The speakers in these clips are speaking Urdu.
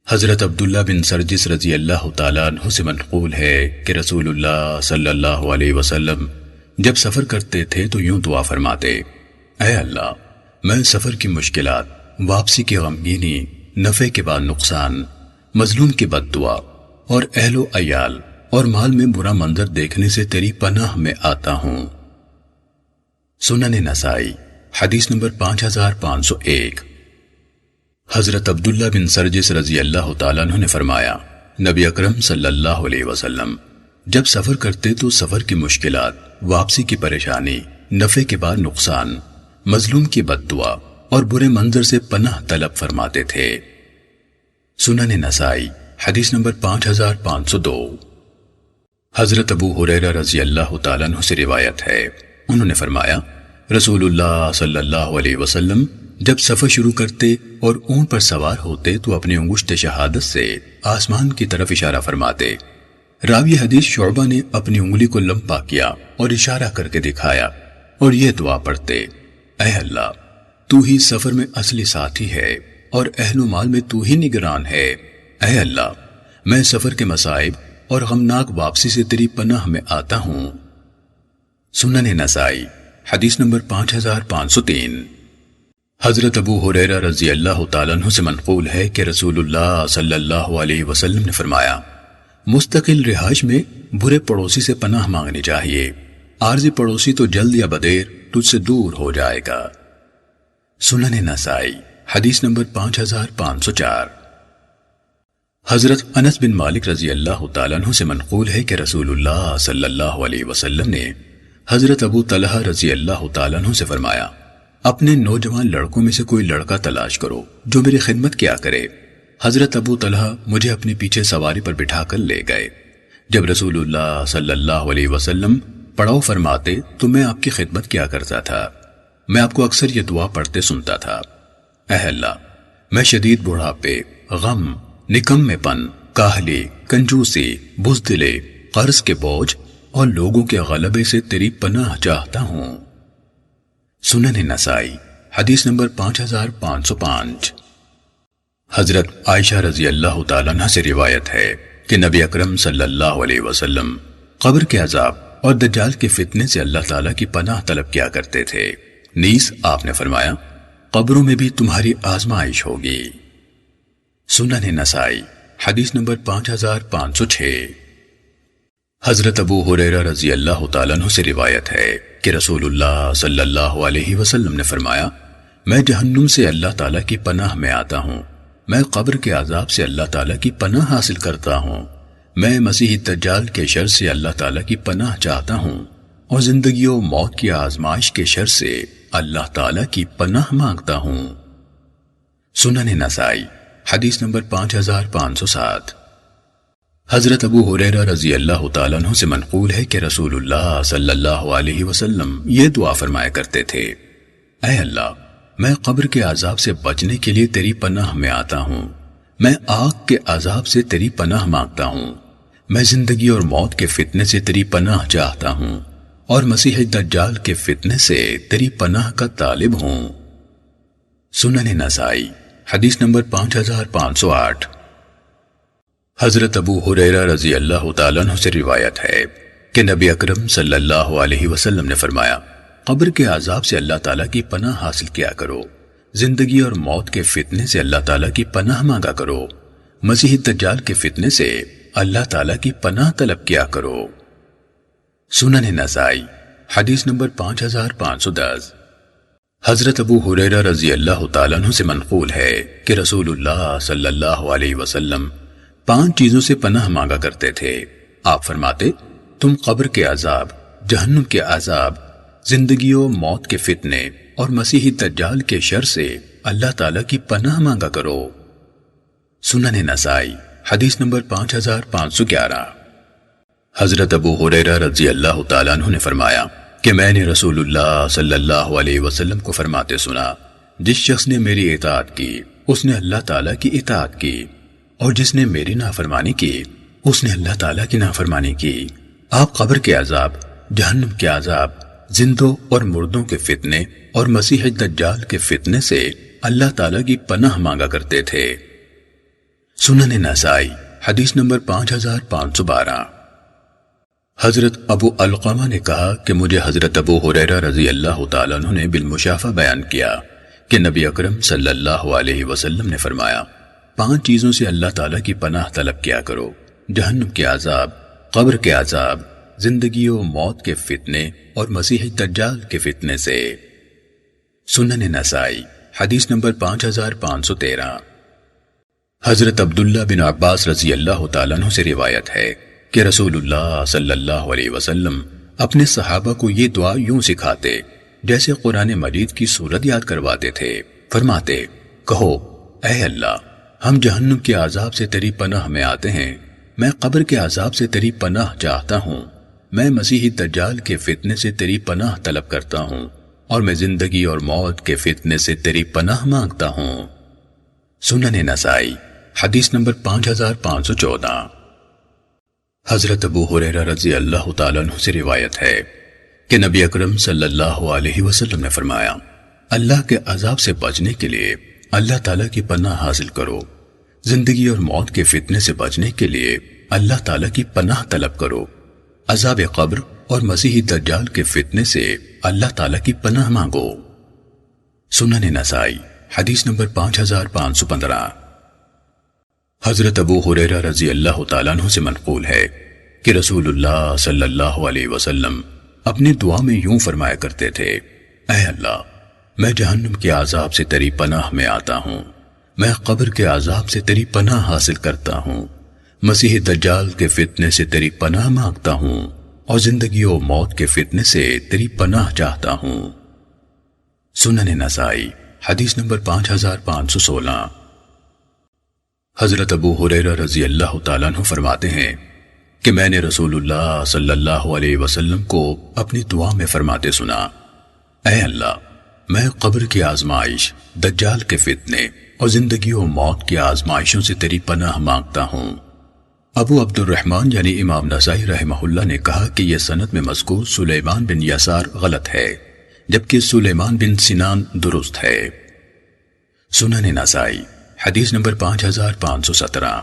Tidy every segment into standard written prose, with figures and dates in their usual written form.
حضرت عبداللہ بن سرجس رضی اللہ تعالیٰ عنہ سے منقول ہے کہ رسول اللہ صلی اللہ علیہ وسلم جب سفر کرتے تھے تو یوں دعا فرماتے: اے اللہ، میں سفر کی مشکلات، واپسی کی غمگینی، نفع کے بعد نقصان، مظلوم کی بد دعا اور اہل و عیال اور مال میں برا منظر دیکھنے سے تیری پناہ میں آتا ہوں۔ سنن نسائی حدیث نمبر 5501۔ حضرت عبداللہ بن سرجس رضی اللہ تعالیٰ عنہ نے فرمایا، نبی اکرم صلی اللہ علیہ وسلم جب سفر کرتے تو سفر کی مشکلات، واپسی کی پریشانی، نفع کے بعد نقصان، مظلوم کی بد دعا اور برے منظر سے پناہ طلب فرماتے تھے۔ سنن نسائی حدیث نمبر 5502۔ حضرت ابو ہریرہ رضی اللہ تعالیٰ عنہ سے روایت ہے، انہوں نے فرمایا، رسول اللہ صلی اللہ علیہ وسلم جب سفر شروع کرتے اور اونٹ پر سوار ہوتے تو اپنی انگشت شہادت سے آسمان کی طرف اشارہ فرماتے۔ راوی حدیث شعبہ نے اپنی انگلی کو لمبا کیا اور اشارہ کر کے دکھایا اور یہ دعا پڑھتے: اے اللہ، تو ہی سفر میں اصلی ساتھی ہے اور اہل و مال میں تو ہی نگران ہے۔ اے اللہ، میں سفر کے مصائب اور غمناک واپسی سے تیری پناہ میں آتا ہوں۔ سنن نسائی حدیث نمبر 5503۔ حضرت ابو ہریرہ رضی اللہ تعالیٰ عنہ سے منقول ہے کہ رسول اللہ صلی اللہ علیہ وسلم نے فرمایا، مستقل رہائش میں برے پڑوسی سے پناہ مانگنی چاہیے، عارضی پڑوسی تو جلد یا بدیر تجھ سے دور ہو جائے گا۔ سنن نسائی حدیث نمبر 5504۔ حضرت انس بن مالک رضی اللہ تعالیٰ عنہ سے منقول ہے کہ رسول اللہ صلی اللہ علیہ وسلم نے حضرت ابو طلحہ رضی اللہ تعالیٰ عنہ سے فرمایا، اپنے نوجوان لڑکوں میں سے کوئی لڑکا تلاش کرو جو میری خدمت کیا کرے۔ حضرت ابو طلحہ مجھے اپنے پیچھے سواری پر بٹھا کر لے گئے۔ جب رسول اللہ صلی اللہ علیہ وسلم پڑاؤ فرماتے تو میں آپ کی خدمت کیا کرتا تھا۔ میں آپ کو اکثر یہ دعا پڑھتے سنتا تھا: اے اللہ، میں شدید بڑھاپے، غم، نکمے پن، کاہلی، کنجوسی، بزدلی، قرض کے بوجھ اور لوگوں کے غلبے سے تیری پناہ چاہتا ہوں۔ سنن نسائی حدیث نمبر 5505۔ حضرت عائشہ رضی اللہ تعالیٰ عنہ سے روایت ہے کہ نبی اکرم صلی اللہ علیہ وسلم قبر کے عذاب اور دجال کے فتنے سے اللہ تعالیٰ کی پناہ طلب کیا کرتے تھے۔ نیز آپ نے فرمایا، قبروں میں بھی تمہاری آزمائش ہوگی۔ سنن نسائی حدیث نمبر 5506۔ حضرت ابو ہریرہ رضی اللہ تعالیٰ عنہ سے روایت ہے کہ رسول اللہ صلی اللہ علیہ وسلم نے فرمایا، میں جہنم سے اللہ تعالیٰ کی پناہ میں آتا ہوں، میں قبر کے عذاب سے اللہ تعالیٰ کی پناہ حاصل کرتا ہوں، میں مسیح دجال کے شر سے اللہ تعالیٰ کی پناہ چاہتا ہوں اور زندگی و موت کی آزمائش کے شر سے اللہ تعالیٰ کی پناہ مانگتا ہوں۔ سنن نسائی حدیث نمبر 5507۔ حضرت ابو ہریرہ رضی اللہ تعالیٰ عنہ سے منقول ہے کہ رسول اللہ صلی اللہ علیہ وسلم یہ دعا فرمایا کرتے تھے: اے اللہ، میں قبر کے عذاب سے بچنے کے لیے تیری پناہ میں آتا ہوں، میں آگ کے عذاب سے تیری پناہ مانگتا ہوں، میں زندگی اور موت کے فتنے سے تیری پناہ چاہتا ہوں اور مسیح دجال کے فتنے سے تیری پناہ کا طالب ہوں۔ سنن نسائی حدیث نمبر 5508۔ حضرت ابو ہریرہ رضی اللہ تعالیٰ عنہ سے روایت ہے کہ نبی اکرم صلی اللہ علیہ وسلم نے فرمایا، قبر کے عذاب سے اللہ تعالیٰ کی پناہ حاصل کیا کرو، زندگی اور موت کے فتنے سے اللہ تعالیٰ کی پناہ مانگا کرو، مسیح دجال کے فتنے سے اللہ تعالیٰ کی پناہ طلب کیا کرو۔ سنن نسائی حدیث نمبر 5510۔ حضرت ابو ہریرہ رضی اللہ تعالیٰ عنہ سے منقول ہے کہ رسول اللہ صلی اللہ علیہ وسلم 5 چیزوں سے پناہ مانگا کرتے تھے۔ آپ فرماتے، تم قبر کے عذاب، جہنم کے عذاب، زندگی و موت کے فتنے اور مسیحی دجال کے شر سے اللہ تعالیٰ کی پناہ مانگا کرو۔ سنن نسائی حدیث نمبر 5511۔ حضرت ابو ہریرہ رضی اللہ تعالیٰ عنہ نے فرمایا کہ میں نے رسول اللہ صلی اللہ علیہ وسلم کو فرماتے سنا، جس شخص نے میری اطاعت کی اس نے اللہ تعالیٰ کی اطاعت کی، اور جس نے میری نافرمانی کی اس نے اللہ تعالیٰ کی نافرمانی کی۔ آپ قبر کے عذاب، جہنم کے عذاب، زندوں اور مردوں کے فتنے اور مسیح دجال کے فتنے سے اللہ تعالیٰ کی پناہ مانگا کرتے تھے۔ سنن نسائی حدیث نمبر 5512۔ حضرت ابو علقمہ نے کہا کہ مجھے حضرت ابو ہریرہ رضی اللہ تعالیٰ عنہ نے بالمشافہ بیان کیا کہ نبی اکرم صلی اللہ علیہ وسلم نے فرمایا، 5 چیزوں سے اللہ تعالیٰ کی پناہ طلب کیا کرو: جہنم کے عذاب، قبر کے عذاب، زندگی و موت کے فتنے اور مسیح دجال کے فتنے سے۔ سنن نسائی حدیث نمبر 5513۔ حضرت عبداللہ بن عباس رضی اللہ تعالیٰ عنہ سے روایت ہے کہ رسول اللہ صلی اللہ علیہ وسلم اپنے صحابہ کو یہ دعا یوں سکھاتے جیسے قرآن مجید کی سورت یاد کرواتے تھے۔ فرماتے، کہو اے اللہ، ہم جہنم کے عذاب سے تیری پناہ میں آتے ہیں، میں قبر کے عذاب سے تیری پناہ چاہتا ہوں، میں مسیح دجال کے فتنے سے تیری پناہ طلب کرتا ہوں، اور میں زندگی اور موت کے فتنے سے تیری پناہ مانگتا ہوں۔ سنن نسائی حدیث نمبر 5514۔ حضرت ابو ہریرہ رضی اللہ تعالیٰ عنہ سے روایت ہے کہ نبی اکرم صلی اللہ علیہ وسلم نے فرمایا، اللہ کے عذاب سے بچنے کے لیے اللہ تعالیٰ کی پناہ حاصل کرو، زندگی اور موت کے فتنے سے بچنے کے لیے اللہ تعالیٰ کی پناہ طلب کرو، عذاب قبر اور مسیح دجال کے فتنے سے اللہ تعالیٰ کی پناہ مانگو۔ سنن نسائی حدیث نمبر 5515۔ حضرت ابو ہریرہ رضی اللہ تعالیٰ عنہ سے منقول ہے کہ رسول اللہ صلی اللہ علیہ وسلم اپنی دعا میں یوں فرمایا کرتے تھے، اے اللہ، میں جہنم کے عذاب سے تیری پناہ میں آتا ہوں، میں قبر کے عذاب سے تیری پناہ حاصل کرتا ہوں، مسیح دجال کے فتنے سے تیری پناہ مانگتا ہوں، اور زندگی و موت کے فتنے سے تیری پناہ چاہتا ہوں۔ سنن نسائی حدیث نمبر 5516۔ حضرت ابو ہریرہ رضی اللہ تعالیٰ عنہ فرماتے ہیں کہ میں نے رسول اللہ صلی اللہ علیہ وسلم کو اپنی دعا میں فرماتے سنا، اے اللہ، میں قبر کی آزمائش، دجال کے فتنے اور زندگی و موت کی آزمائشوں سے تیری پناہ مانگتا ہوں۔ ابو عبد الرحمن یعنی امام نسائی رحمہ اللہ نے کہا کہ یہ سند میں مذکور سلیمان بن یسار غلط ہے، جبکہ سلیمان بن سنان درست ہے۔ سنن نسائی حدیث نمبر 5517۔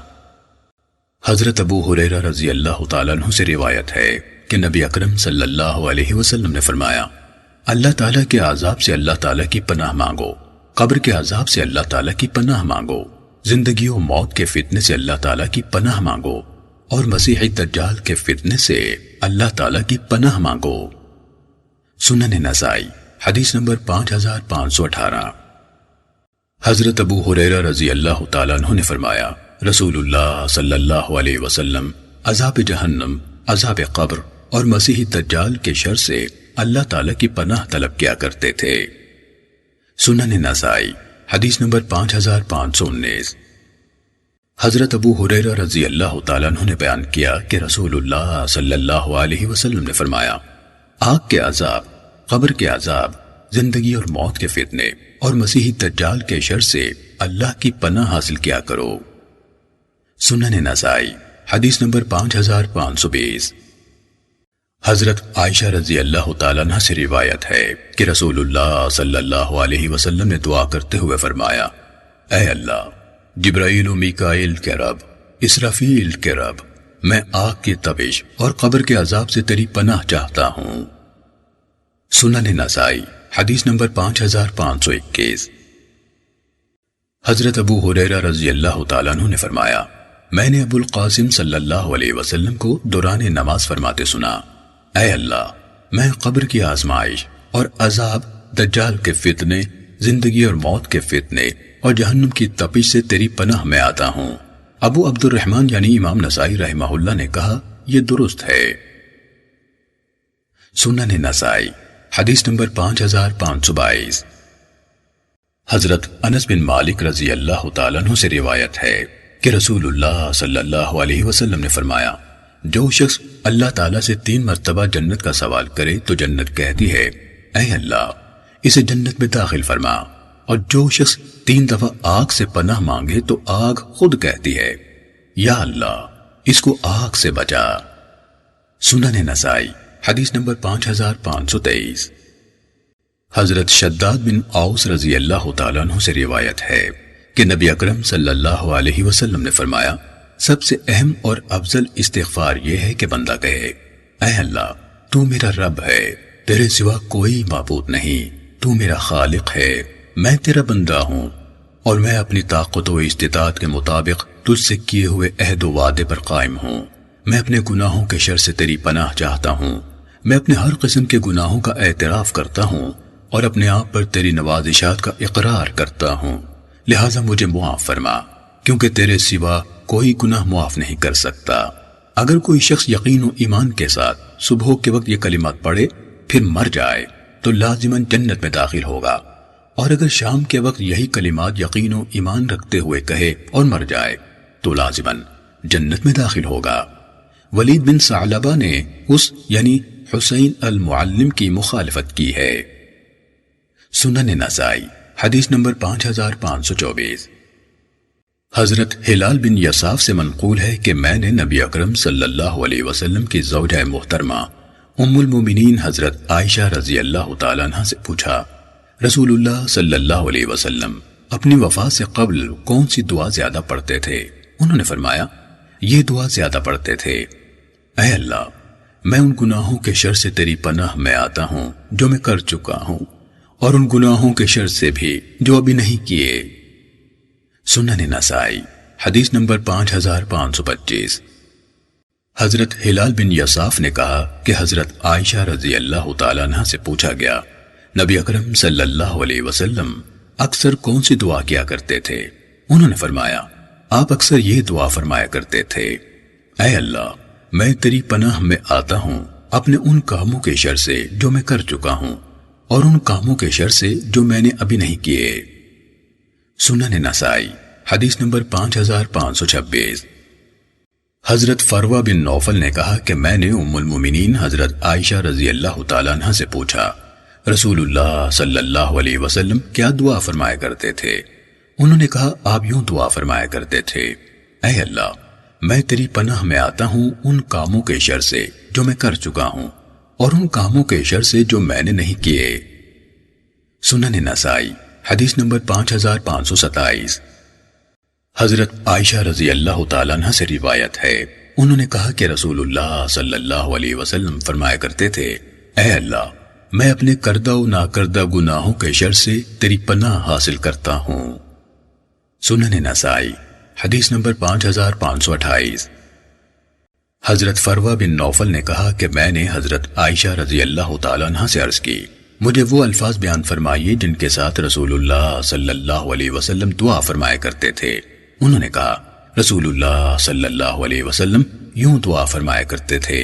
حضرت ابو ہریرہ رضی اللہ تعالیٰ عنہ سے روایت ہے کہ نبی اکرم صلی اللہ علیہ وسلم نے فرمایا، اللہ تعالیٰ کے عذاب سے اللہ تعالیٰ کی پناہ مانگو، قبر کے عذاب سے اللہ تعالیٰ کی پناہ مانگو، زندگی و موت کے فتنے سے اللہ تعالیٰ کی پناہ مانگو، اور مسیح دجال کے فتنے سے اللہ تعالیٰ کی پناہ مانگو۔ سنن نسائی حدیث نمبر 5518۔ حضرت ابو ہریرہ رضی اللہ تعالیٰ عنہ نے فرمایا، رسول اللہ صلی اللہ علیہ وسلم عذاب جہنم، عذاب قبر اور مسیح دجال کے شر سے اللہ تعالیٰ کی پناہ طلب کیا کرتے تھے۔ سنن نسائی حدیث نمبر 5519۔ حضرت ابو ہریرہ رضی اللہ تعالیٰ عنہ نے بیان کیا کہ رسول اللہ صلی اللہ علیہ وسلم نے فرمایا، آگ کے عذاب، قبر کے عذاب، زندگی اور موت کے فتنے اور مسیح دجال کے شر سے اللہ کی پناہ حاصل کیا کرو۔ سنن نسائی حدیث نمبر 5520۔ حضرت عائشہ رضی اللہ تعالیٰ عنہ سے روایت ہے کہ رسول اللہ صلی اللہ علیہ وسلم نے دعا کرتے ہوئے فرمایا، اے اللہ، جبرائیل و میکائیل کے رب، اسرافیل کے رب، میں آگ کی تپش اور قبر کے عذاب سے تیری پناہ چاہتا ہوں۔ سنن نسائی حدیث نمبر 5521۔ حضرت ابو ہریرہ رضی اللہ تعالیٰ عنہ نے فرمایا، میں نے ابو القاسم صلی اللہ علیہ وسلم کو دوران نماز فرماتے سنا، اے اللہ، میں قبر کی آزمائش اور عذاب، دجال کے فتنے، زندگی اور موت کے فتنے اور جہنم کی تپش سے تیری پناہ میں آتا ہوں۔ ابو عبد الرحمن یعنی امام نسائی رحمہ اللہ نے کہا، یہ درست ہے۔ سنن نسائی حدیث نمبر 5522۔ حضرت انس بن مالک رضی اللہ تعالیٰ عنہ سے روایت ہے کہ رسول اللہ صلی اللہ علیہ وسلم نے فرمایا، جو شخص اللہ تعالیٰ سے 3 مرتبہ جنت کا سوال کرے تو جنت کہتی ہے، اے اللہ، اسے جنت میں داخل فرما، اور جو شخص 3 دفعہ آگ سے پناہ مانگے تو آگ خود کہتی ہے، یا اللہ، اس کو آگ سے بچا۔ سنن نسائی حدیث نمبر 5523۔ حضرت شداد بن اوس رضی اللہ تعالیٰ عنہ سے روایت ہے کہ نبی اکرم صلی اللہ علیہ وسلم نے فرمایا سب سے اہم اور افضل استغفار یہ ہے کہ بندہ کہے اے اللہ تو میرا رب ہے، تیرے سوا کوئی معبود نہیں، تو میرا خالق ہے، میں تیرا بندہ ہوں اور میں اپنی طاقت و استطاعت کے مطابق تجھ سے کیے ہوئے عہد و وعدے پر قائم ہوں، میں اپنے گناہوں کے شر سے تیری پناہ چاہتا ہوں، میں اپنے ہر قسم کے گناہوں کا اعتراف کرتا ہوں اور اپنے آپ پر تیری نوازشات کا اقرار کرتا ہوں، لہٰذا مجھے معاف فرما کیونکہ تیرے سوا کوئی گناہ معاف نہیں کر سکتا۔ اگر کوئی شخص یقین و ایمان کے ساتھ صبح کے وقت یہ کلمات پڑھے پھر مر جائے تو لازماً جنت میں داخل ہوگا، اور اگر شام کے وقت یہی کلمات یقین و ایمان رکھتے ہوئے کہے اور مر جائے تو لازماً جنت میں داخل ہوگا۔ ولید بن ثعلبہ نے اس یعنی حسین المعلم کی مخالفت کی ہے۔ سنن نسائی حدیث نمبر 5524۔ حضرت ہلال بن یصاف سے منقول ہے کہ میں نے نبی اکرم صلی اللہ علیہ وسلم کی زوجہ محترمہ ام المومنین حضرت عائشہ رضی اللہ تعالیٰ عنہ سے پوچھا رسول اللہ صلی اللہ علیہ وسلم اپنی وفات سے قبل کون سی دعا زیادہ پڑھتے تھے؟ انہوں نے فرمایا یہ دعا زیادہ پڑھتے تھے، اے اللہ میں ان گناہوں کے شر سے تیری پناہ میں آتا ہوں جو میں کر چکا ہوں اور ان گناہوں کے شر سے بھی جو ابھی نہیں کیے۔ سنن نسائی حدیث نمبر 5525۔ حضرت ہلال بن یصاف نے کہا کہ حضرت عائشہ رضی اللہ تعالیٰ عنہ سے پوچھا گیا نبی اکرم صلی اللہ علیہ وسلم اکثر کون سی دعا کیا کرتے تھے؟ انہوں نے فرمایا آپ اکثر یہ دعا فرمایا کرتے تھے اے اللہ میں تیری پناہ میں آتا ہوں اپنے ان کاموں کے شر سے جو میں کر چکا ہوں اور ان کاموں کے شر سے جو میں نے ابھی نہیں کیے۔ سنن نسائی حدیث نمبر 5526۔ حضرت فروہ بن نوفل نے کہا کہ میں نے ام المومنین حضرت عائشہ رضی اللہ تعالیٰ عنہ سے پوچھا رسول اللہ صلی اللہ علیہ وسلم کیا دعا فرمایا کرتے تھے؟ انہوں نے کہا آپ یوں دعا فرمایا کرتے تھے اے اللہ میں تیری پناہ میں آتا ہوں ان کاموں کے شر سے جو میں کر چکا ہوں اور ان کاموں کے شر سے جو میں نے نہیں کیے۔ سنن نسائی حدیث نمبر 5527۔ حضرت عائشہ رضی اللہ تعالیٰ عنہ سے روایت ہے انہوں نے کہا کہ رسول اللہ صلی اللہ علیہ وسلم فرمایا کرتے تھے اے اللہ میں اپنے کردہ و ناکردہ گناہوں کے شر سے تیری پناہ حاصل کرتا ہوں۔ سنن نسائی حدیث نمبر 5528۔ حضرت فروہ بن نوفل نے کہا کہ میں نے حضرت عائشہ رضی اللہ تعالیٰ عنہ سے عرض کی مجھے وہ الفاظ بیان فرمائیے جن کے ساتھ رسول اللہ صلی اللہ علیہ وسلم دعا فرمایا کرتے تھے۔ انہوں نے کہا رسول اللہ صلی اللہ علیہ وسلم یوں دعا فرمایا کرتے تھے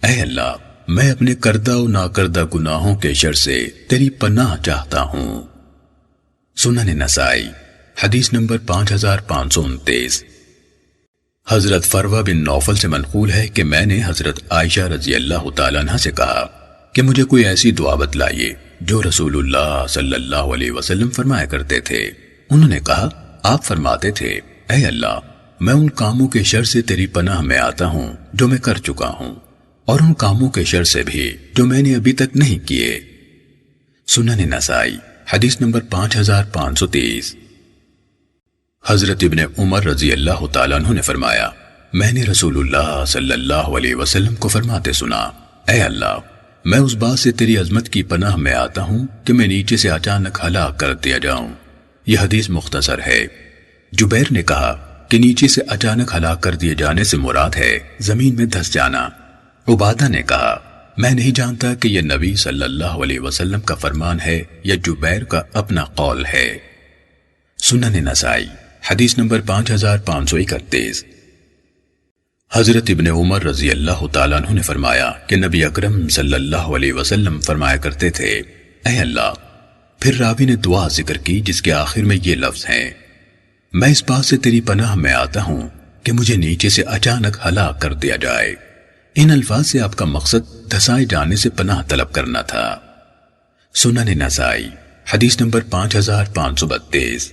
اے اللہ میں اپنے کردہ و ناکردہ گناہوں کے شر سے تیری پناہ چاہتا ہوں۔ سنن نسائی حدیث نمبر 5529۔ حضرت فروہ بن نوفل سے منقول ہے کہ میں نے حضرت عائشہ رضی اللہ تعالیٰ عنہ سے کہا کہ مجھے کوئی ایسی دعا بتلائیے جو رسول اللہ صلی اللہ علیہ وسلم فرمایا کرتے تھے۔ انہوں نے کہا آپ فرماتے تھے اے اللہ میں ان کاموں کے شر سے تیری پناہ میں آتا ہوں جو میں کر چکا ہوں اور ان کاموں کے شر سے بھی جو میں نے ابھی تک نہیں کیے۔ سنن نسائی حدیث نمبر 5530۔ حضرت ابن عمر رضی اللہ تعالیٰ عنہ نے فرمایا میں نے رسول اللہ صلی اللہ علیہ وسلم کو فرماتے سنا اے اللہ میں اس بات سے تیری عظمت کی پناہ میں آتا ہوں کہ میں نیچے سے اچانک ہلاک کر دیا جاؤں۔ یہ حدیث مختصر ہے۔ جبیر نے کہا کہ نیچے سے اچانک ہلاک کر دیے جانے سے مراد ہے زمین میں دھس جانا۔ عبادہ نے کہا میں نہیں جانتا کہ یہ نبی صلی اللہ علیہ وسلم کا فرمان ہے یا جبیر کا اپنا قول ہے۔ سنن نسائی حدیث نمبر 5531۔ حضرت ابن عمر رضی اللہ تعالیٰ عنہ نے فرمایا کہ نبی اکرم صلی اللہ علیہ وسلم فرمایا کرتے تھے اے اللہ، پھر راوی نے دعا ذکر کی جس کے آخر میں یہ لفظ ہیں میں اس بات سے تیری پناہ میں آتا ہوں کہ مجھے نیچے سے اچانک ہلاک کر دیا جائے۔ ان الفاظ سے آپ کا مقصد دھسائے جانے سے پناہ طلب کرنا تھا۔ سنن نسائی حدیث نمبر 5532۔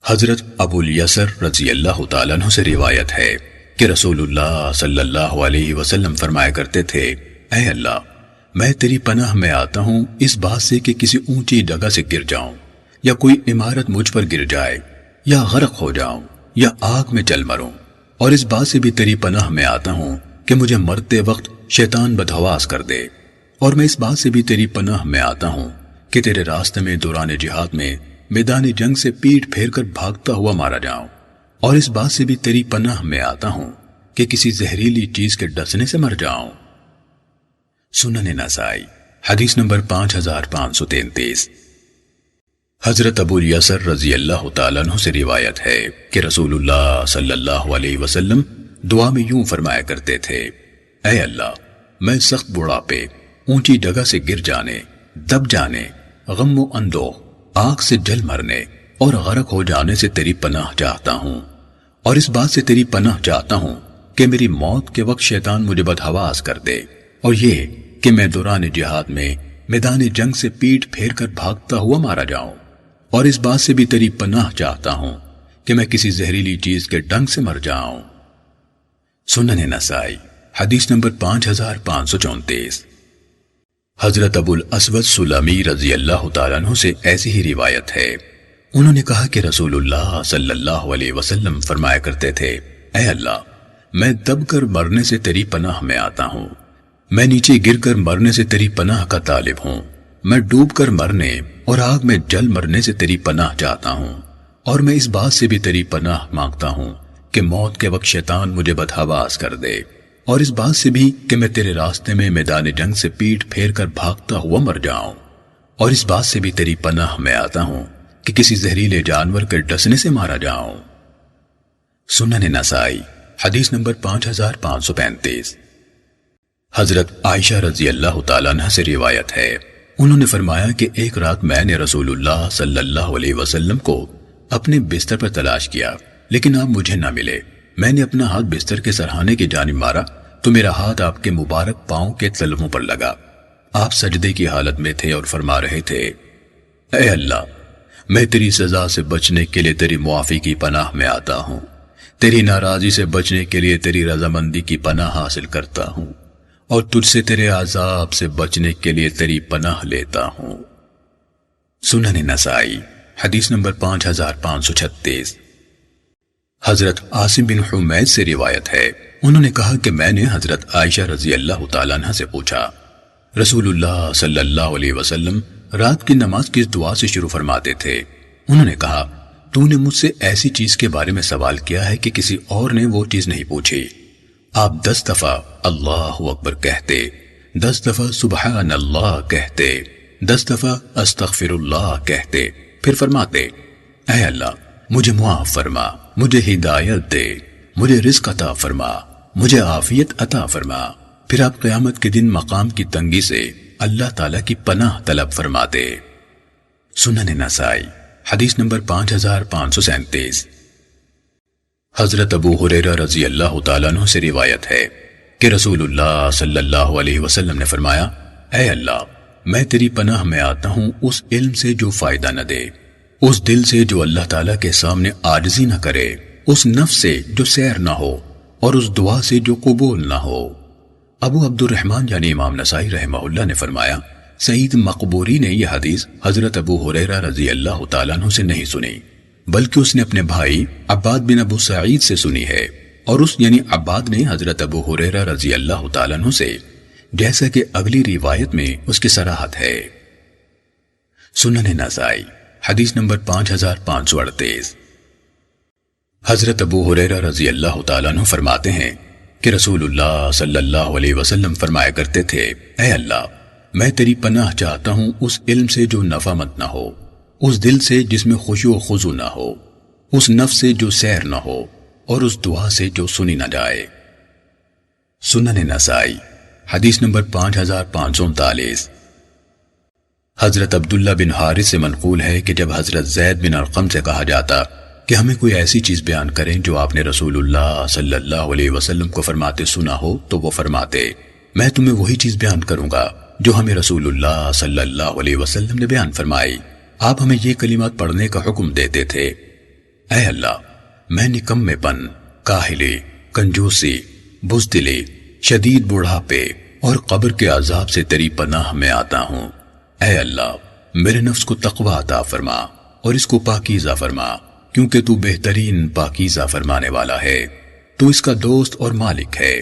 حضرت ابو الیسر رضی اللہ تعالیٰ عنہ سے روایت ہے کہ رسول اللہ صلی اللہ علیہ وسلم فرمایا کرتے تھے اے اللہ میں تیری پناہ میں آتا ہوں اس بات سے کہ کسی اونچی جگہ سے گر جاؤں یا کوئی عمارت مجھ پر گر جائے، یا غرق ہو جاؤں، یا آگ میں جل مروں، اور اس بات سے بھی تیری پناہ میں آتا ہوں کہ مجھے مرتے وقت شیطان بدحواس کر دے، اور میں اس بات سے بھی تیری پناہ میں آتا ہوں کہ تیرے راستے میں دوران جہاد میں میدان جنگ سے پیٹ پھیر کر بھاگتا ہوا مارا جاؤں، اور اس بات سے بھی تیری پناہ میں آتا ہوں کہ کسی زہریلی چیز کے ڈسنے سے مر جاؤں۔ سنن نسائی حدیث نمبر 5533۔ حضرت ابو الیسر رضی اللہ تعالیٰ عنہ سے روایت ہے کہ رسول اللہ صلی اللہ علیہ وسلم دعا میں یوں فرمایا کرتے تھے: اے اللہ، میں سخت بڑھاپے، اونچی جگہ سے گر جانے، دب جانے، غم و اندوہ، آگ سے جل مرنے اور غرق ہو جانے سے تیری پناہ چاہتا ہوں، اور اس بات سے تیری پناہ چاہتا ہوں کہ میری موت کے وقت شیطان مجھے بدحواس کر دے، اور یہ کہ میں دوران جہاد میں میدان جنگ سے پیٹ پھیر کر بھاگتا ہوا مارا جاؤں، اور اس بات سے بھی تیری پناہ چاہتا ہوں کہ میں کسی زہریلی چیز کے ڈنگ سے مر جاؤں۔ سنن نسائی حدیث نمبر 5534۔ حضرت ابو الاسود سلمی رضی اللہ تعالیٰ عنہ سے ایسی ہی روایت ہے، انہوں نے کہا کہ رسول اللہ صلی اللہ علیہ وسلم فرمایا کرتے تھے: اے اللہ، میں دب کر مرنے سے تیری پناہ میں آتا ہوں، میں نیچے گر کر مرنے سے تیری پناہ کا طالب ہوں، میں ڈوب کر مرنے اور آگ میں جل مرنے سے تیری پناہ چاہتا ہوں، اور میں اس بات سے بھی تیری پناہ مانگتا ہوں کہ موت کے وقت شیطان مجھے بدحواس کر دے، اور اس بات سے بھی کہ میں تیرے راستے میں میدان جنگ سے پیٹ پھیر کر بھاگتا ہوا مر جاؤں، اور اس بات سے بھی تیری پناہ میں آتا ہوں کہ کسی زہریلے جانور کے ڈسنے سے مارا جاؤں۔ سنن نسائی حدیث نمبر 5535۔ حضرت عائشہ رضی اللہ تعالیٰ عنہ سے روایت ہے، انہوں نے فرمایا کہ ایک رات میں نے رسول اللہ صلی اللہ علیہ وسلم کو اپنے بستر پر تلاش کیا، لیکن آپ مجھے نہ ملے۔ میں نے اپنا ہاتھ بستر کے سرہانے کی جانب مارا تو میرا ہاتھ آپ کے مبارک پاؤں کے تلووں پر لگا۔ آپ سجدے کی حالت میں تھے اور فرما رہے تھے: اے اللہ، میں تیری سزا سے بچنے کے لیے تیری معافی کی پناہ میں آتا ہوں، تیری ناراضی سے بچنے کے لیے تیری رضامندی کی پناہ حاصل کرتا ہوں، اور تجھ سے تیرے عذاب سے بچنے کے لیے تیری پناہ لیتا ہوں۔ سنن نسائی حدیث نمبر 5536۔ حضرت عاصم بن حمید سے روایت ہے، انہوں نے کہا کہ میں نے حضرت عائشہ رضی اللہ تعالیٰ عنہ سے پوچھا: رسول اللہ صلی اللہ علیہ وسلم رات کی نماز کس دعا سے شروع فرماتے تھے؟ انہوں نے کہا: تو نے مجھ سے ایسی چیز کے بارے میں سوال کیا ہے کہ کسی اور نے وہ چیز نہیں پوچھی۔ آپ 10 دفعہ اللہ اکبر کہتے، 10 دفعہ سبحان اللہ کہتے، 10 دفعہ استغفر اللہ کہتے، پھر فرماتے: اے اللہ، مجھے معاف فرما، مجھے ہدایت دے، مجھے رزق عطا فرما، مجھے عافیت عطا فرما۔ پھر آپ قیامت کے دن مقام کی تنگی سے اللہ تعالیٰ کی پناہ طلب فرماتے۔ سنن نسائی حدیث نمبر 5537۔ حضرت ابو ہریرہ رضی اللہ تعالیٰ عنہ سے روایت ہے کہ رسول اللہ صلی اللہ علیہ وسلم نے فرمایا: اے اللہ، میں تیری پناہ میں آتا ہوں اس علم سے جو فائدہ نہ دے، اس دل سے جو اللہ تعالیٰ کے سامنے عاجزی نہ کرے، اس نفس سے جو سیر نہ ہو، اور اس دعا سے جو قبول نہ ہو۔ ابو عبد الرحمن یعنی امام نسائی رحمہ اللہ نے فرمایا: سعید مقبوری نے یہ حدیث حضرت ابو ہریرہ رضی اللہ تعالیٰ عنہ سے نہیں سنی، بلکہ اس نے اپنے بھائی عباد بن ابو سعید سے سنی ہے، اور اس یعنی عباد نے حضرت ابو ہریرہ رضی اللہ تعالیٰ عنہ سے، جیسا کہ اگلی روایت میں اس کی صراحت ہے۔ سنن نسائی حدیث نمبر 5538۔ حضرت ابو ہریرہ رضی اللہ تعالیٰ عنہ فرماتے ہیں کہ رسول اللہ صلی اللہ علیہ وسلم فرمایا کرتے تھے: اے اللہ، میں تیری پناہ چاہتا ہوں اس علم سے جو نفع مند نہ ہو، اس دل سے جس میں خشوع و خضوع نہ ہو، اس نفس سے جو سیر نہ ہو، اور اس دعا سے جو سنی نہ جائے۔ سنن نسائی حدیث نمبر 5539۔ حضرت عبداللہ بن حارث سے منقول ہے کہ جب حضرت زید بن ارقم سے کہا جاتا کہ ہمیں کوئی ایسی چیز بیان کریں جو آپ نے رسول اللہ صلی اللہ علیہ وسلم کو فرماتے سنا ہو، تو وہ فرماتے: میں تمہیں وہی چیز بیان کروں گا جو ہمیں رسول اللہ صلی اللہ علیہ وسلم نے بیان فرمائی۔ آپ ہمیں یہ کلمات پڑھنے کا حکم دیتے تھے: اے اللہ، میں نکمے پن، کاہلی، کنجوسی، بزدلی، شدید بوڑھاپے اور قبر کے عذاب سے تیری پناہ میں آتا ہوں۔ اے اللہ، میرے نفس کو تقوی عطا فرما، اور اس کو پاکیزہ فرما، کیونکہ تو بہترین پاکیزہ فرمانے والا ہے، تو اس کا دوست اور مالک ہے۔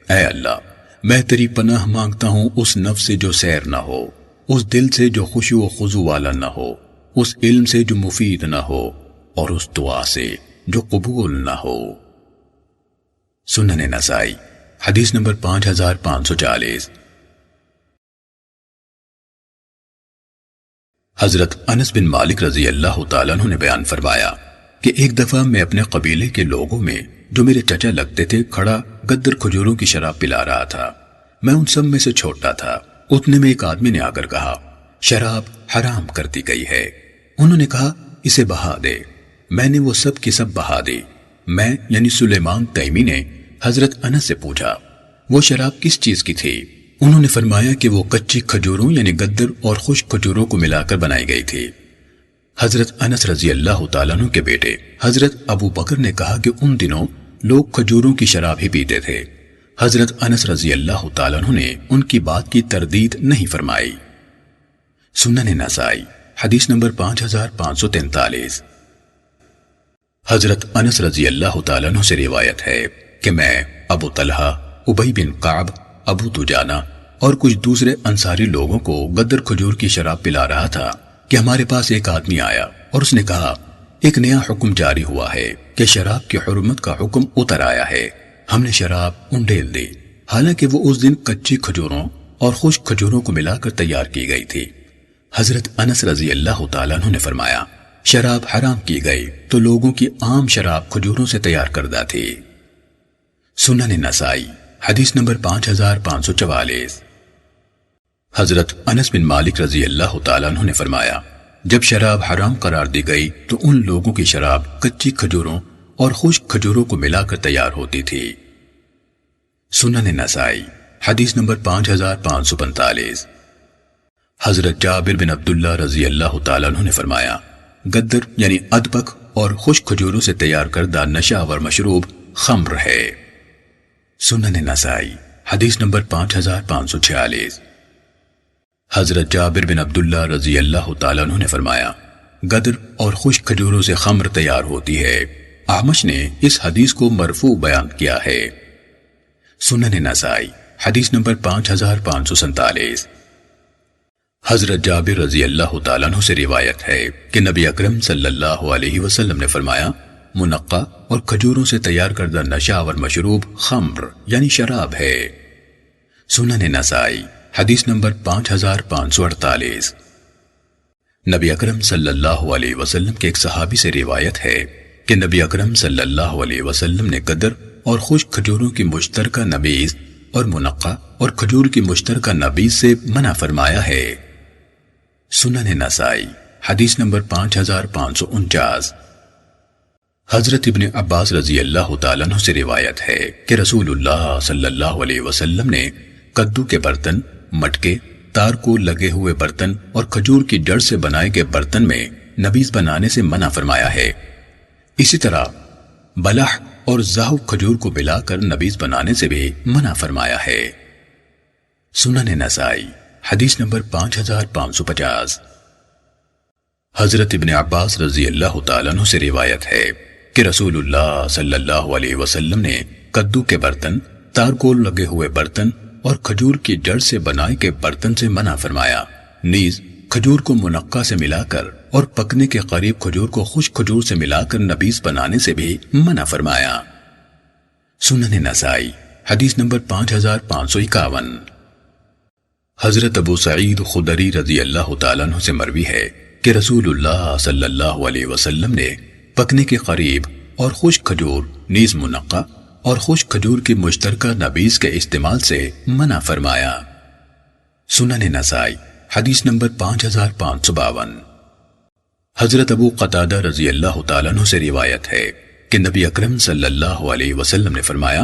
اے اللہ، میں تیری پناہ مانگتا ہوں اس نفس سے جو سیر نہ ہو، اس دل سے جو خشوع و خضوع والا نہ ہو، اس علم سے جو مفید نہ ہو، اور اس دعا سے جو قبول نہ ہو۔ سنن نسائی حدیث نمبر 5540۔ حضرت انس بن مالک رضی اللہ تعالیٰ عنہ نے بیان فرمایا کہ ایک دفعہ میں اپنے قبیلے کے لوگوں میں جو میرے چچا لگتے تھے کھڑا گدر کھجوروں کی شراب پلا رہا تھا۔ میں ان سب میں سے چھوٹا تھا۔ اتنے میں ایک آدمی نے آ کر کہا، شراب حرام کر دی گئی ہے۔ انہوں نے کہا، اسے بہا دے۔ میں نے وہ سب کی سب بہا دی۔ میں یعنی سلیمان تیمی نے حضرت انس سے پوچھا، وہ شراب کس چیز کی تھی؟ انہوں نے فرمایا کہ وہ کچی کھجوروں یعنی گدر اور خشک کھجوروں کو ملا کر بنائی گئی تھی۔ حضرت انس رضی اللہ تعالیٰ عنہ کے بیٹے حضرت ابو بکر نے کہا کہ ان دنوں لوگ کھجوروں کی شراب ہی پیتے تھے۔ حضرت انس رضی اللہ تعالیٰ عنہ نے ان کی بات کی تردید نہیں فرمائی۔ سنن نسائی حدیث نمبر 5543۔ حضرت انس رضی اللہ تعالیٰ عنہ سے روایت ہے کہ میں ابو طلحہ، ابی بن کعب، ابو دجانہ اور کچھ دوسرے انصاری لوگوں کو گدر کھجور کی شراب پلا رہا تھا کہ ہمارے پاس ایک آدمی آیا اور اس نے کہا، ایک نیا حکم جاری ہوا ہے کہ شراب کی حرمت کا حکم اتر آیا ہے۔ ہم نے شراب انڈیل دی، حالانکہ وہ اس دن کچی کھجوروں اور خشک کھجوروں کو ملا کر تیار کی گئی تھی۔ حضرت انس رضی اللہ تعالیٰ عنہ نے فرمایا، شراب حرام کی گئی تو لوگوں کی عام شراب کھجوروں سے تیار کردہ تھی۔ سنن نسائی حدیث نمبر 5544۔ حضرت انس بن مالک رضی اللہ تعالیٰ عنہ نے فرمایا، جب شراب حرام قرار دی گئی تو ان لوگوں کی شراب کچی کھجوروں اور خشک کھجوروں کو ملا کر تیار ہوتی تھی۔ سنن نسائی حدیث نمبر 5545۔ حضرت جابر بن عبداللہ رضی اللہ تعالیٰ عنہ نے فرمایا، گدر یعنی ادبک اور خشک کھجوروں سے تیار کردہ نشاور مشروب خمر ہے۔ سنن نسائی حدیث نمبر 5546۔ حضرت جابر بن عبداللہ رضی اللہ تعالیٰ عنہ نے فرمایا، گدر اور خشک کھجوروں سے خمر تیار ہوتی ہے۔ اعمش نے اس حدیث کو مرفوع بیان کیا ہے۔ سنن نسائی حدیث نمبر 5547۔ حضرت جابر رضی اللہ تعالیٰ عنہ سے روایت ہے کہ نبی اکرم صلی اللہ علیہ وسلم نے فرمایا، منقع اور کھجوروں سے تیار کردہ نشاور مشروب خمر یعنی شراب ہے۔ سنن نسائی حدیث نمبر 5548۔ نبی اکرم صلی اللہ علیہ وسلم کے ایک صحابی سے روایت ہے کہ نبی اکرم صلی اللہ علیہ وسلم نے قدر اور خشک کھجوروں کی مشترکہ نبیذ اور منقع اور کھجور کی مشترکہ نبیذ سے منع فرمایا ہے۔ سنن نسائی حدیث نمبر 5549۔ حضرت ابن عباس رضی اللہ تعالیٰ عنہ سے روایت ہے کہ رسول اللہ صلی اللہ علیہ وسلم نے کدو کے برتن، مٹکے، تار کو لگے ہوئے برتن اور کھجور کی جڑ سے بنائے گئے برتن میں نبیذ بنانے سے منع فرمایا ہے۔ اسی طرح بلح اور زاہو کھجور کو ملا کر نبیذ بنانے سے بھی منع فرمایا ہے۔ سنن نسائی حدیث نمبر 5550۔ حضرت ابن عباس رضی اللہ تعالیٰ عنہ سے روایت ہے کہ رسول اللہ صلی اللہ علیہ وسلم نے کدو کے برتن، تار کو لگے ہوئے برتن اور کھجور کی جڑ سے بنائے کے برتن سے منع فرمایا، نیز کھجور کو منقع سے ملا کر اور پکنے کے قریب کھجور کو خشک کھجور سے ملا کر نبیذ بنانے سے بھی منع فرمایا۔ سنن نسائی حدیث نمبر 5551۔ حضرت ابو سعید خدری رضی اللہ تعالیٰ عنہ سے مروی ہے کہ رسول اللہ صلی اللہ علیہ وسلم نے پکنے کے قریب اور خشک کھجور نیز منقع اور خشک کھجور کی مشترکہ نبیذ کے استعمال سے منع فرمایا۔ سنن نسائی حدیث نمبر 5552۔ حضرت ابو قتادہ رضی اللہ تعالیٰ عنہ سے روایت ہے کہ نبی اکرم صلی اللہ علیہ وسلم نے فرمایا،